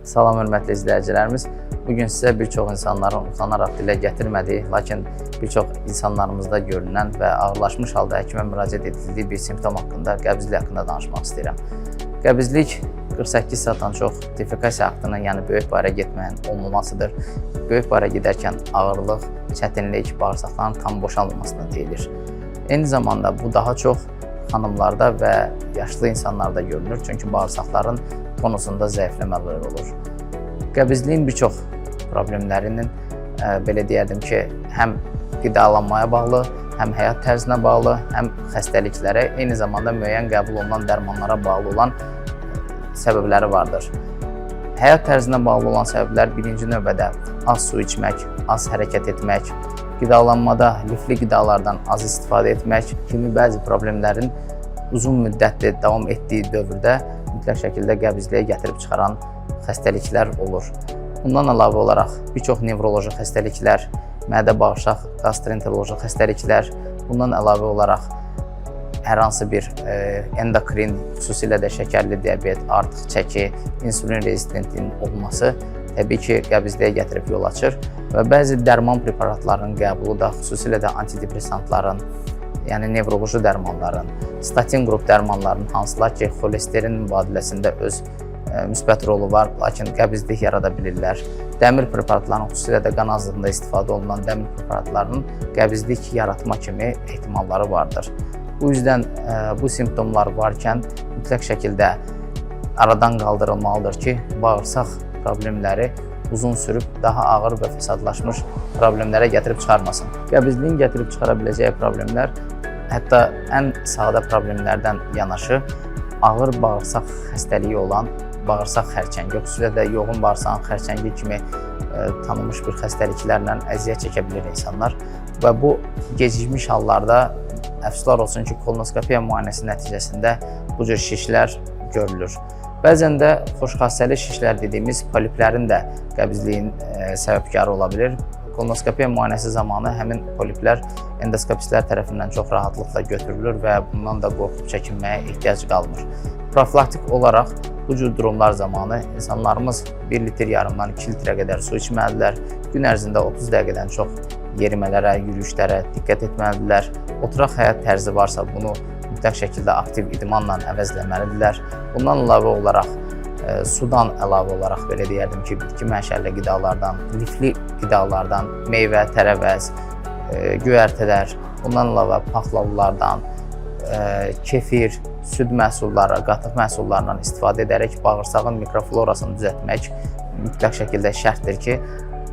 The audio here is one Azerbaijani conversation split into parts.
Salam, hörmətli izləyicilərimiz. Bugün sizə bir çox insanların utanaraq dilə gətirmədiyi, lakin bir çox insanlarımızda görünən və ağırlaşmış halda həkimə müraciət edildiyi bir simptom haqqında, qəbizlik haqqında danışmaq istəyirəm. Qəbizlik 48 saatdan çox defekasiya aktının, yəni böyük bayıra getməyin olmamasıdır. Böyük bayıra gedərkən ağırlıq, çətinlik, bağırsaqların tam boşalmamasına deyilir. Eyni zamanda bu daha çox xanımlarda və yaşlı insanlarda görünür, çünki bağırsaqların tonusunda zəifləmələr olur. Qəbizliyin bir çox problemlərinin, belə deyərdim ki, həm qidalanmaya bağlı, həm həyat tərzinə bağlı, həm xəstəliklərə, eyni zamanda müəyyən qəbul olunan dərmanlara bağlı olan səbəbləri vardır. Həyat tərzinə bağlı olan səbəblər birinci növbədə az su içmək, az hərəkət etmək, qidalanmada lifli qidalardan az istifadə etmək kimi bəzi problemlərin uzun müddətli davam etdiyi dövrdə mütləq şəkildə qəbizliyə gətirib çıxaran xəstəliklər olur. Bundan əlavə olaraq bir çox nevroloji xəstəliklər, mədə-bağırsaq, gastroenteroloji xəstəliklər, bundan əlavə olaraq hər hansı bir endokrin, xüsusilə də şəkərli diabet, artıq çəki, insulin rezistentliyin olması təbii ki, qəbizliyə gətirib yol açır və bəzi dərman preparatlarının qəbulu da, xüsusilə də antidepressantların, yəni nevroloji dərmanların, statin qrup dərmanlarının hansılar ki, xolesterin mübadiləsində öz müsbət rolu var, lakin qəbizlik yarada bilirlər. Dəmir preparatlarının, xüsusilə də qan azlığında istifadə olunan dəmir preparatlarının qəbizlik yaratma kimi ehtimalları vardır. Bu yüzden bu simptomlar varkən mütləq şəkildə aradan qaldırılmalıdır ki, bağırsaq problemləri uzun sürüb daha ağır və fəsadlaşmış problemlərə gətirib çıxarmasın. Qəbizliyin gətirib çıxara biləcəyi problemlər hətta ən sadə problemlərdən yanaşı ağır bağırsaq xəstəliyi olan bağırsaq xərçəngi, xüsusilə də yoğun bağırsağın xərçəngi kimi tanınmış bir xəstəliklərlə əziyyət çəkə bilir insanlar və bu gecikmiş hallarda əfsuslar olsun ki, kolonoskopiya müayinəsi nəticəsində bu cür şişlər görülür. Bəzən də xoşxassəli şişlər dediyimiz poliplərin də qəbizliyin səbəbkarı ola bilir. Kolonoskopiya müayinəsi zamanı həmin poliplər endoskopistlər tərəfindən çox rahatlıqla götürülür və bundan da qorxub çəkinməyə ehtiyac qalmır. Profilaktik olaraq bu cür durumlar zamanı insanlarımız 1 litr yarımdan 2 litrə qədər su içməlidirlər. Gün ərzində 30 dəqiqədən çox yerimələrə, yürüyüşlərə diqqət etməlidirlər. Oturaq həyat tərzi varsa bunu mütləq şəkildə aktiv idmanla əvəzləməlidirlər. Bundan əlavə olaraq, sudan əlavə olaraq belə deyərdim ki, bitki mənşəli qidalardan, lifli qidalardan, meyvə, tərəvəz, göyərtələr, bundan əlavə paxlalılardan, kefir, süd məhsulları, qatıq məhsullarından istifadə edərək bağırsağın mikroflorasını düzəltmək mütləq şəkildə şərtdir ki,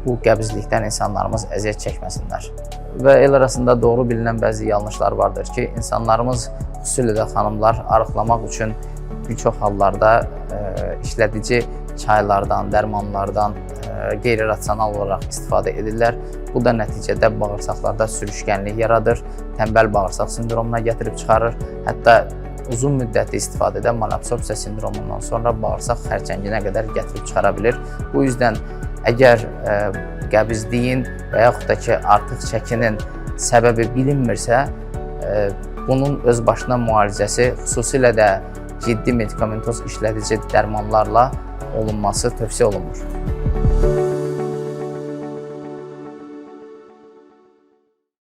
bu qəbizlikdən insanlarımız əziyyət çəkməsinlər. Və el arasında doğru bilinən bəzi yanlışlar vardır ki, insanlarımız, xüsusilə də xanımlar arıqlamaq üçün bir çox hallarda işlədici çaylardan, dərmanlardan qeyri-rasional olaraq istifadə edirlər. Bu da nəticədə bağırsaqlarda sürüşkənlik yaradır, tənbəl bağırsaq sindromuna gətirib çıxarır. Hətta uzun müddətli istifadədə malabsorpsiya sindromundan sonra bağırsaq xərçənginə qədər gətirib çıxara bilir. Bu yüzden əgər qəbizliyin və yaxud da ki, artıq çəkinin səbəbi bilinmirsə, bunun öz başına müalicəsi, xüsusilə də ciddi medikamentoz işlədici dərmanlarla olunması tövsiyə olunmur.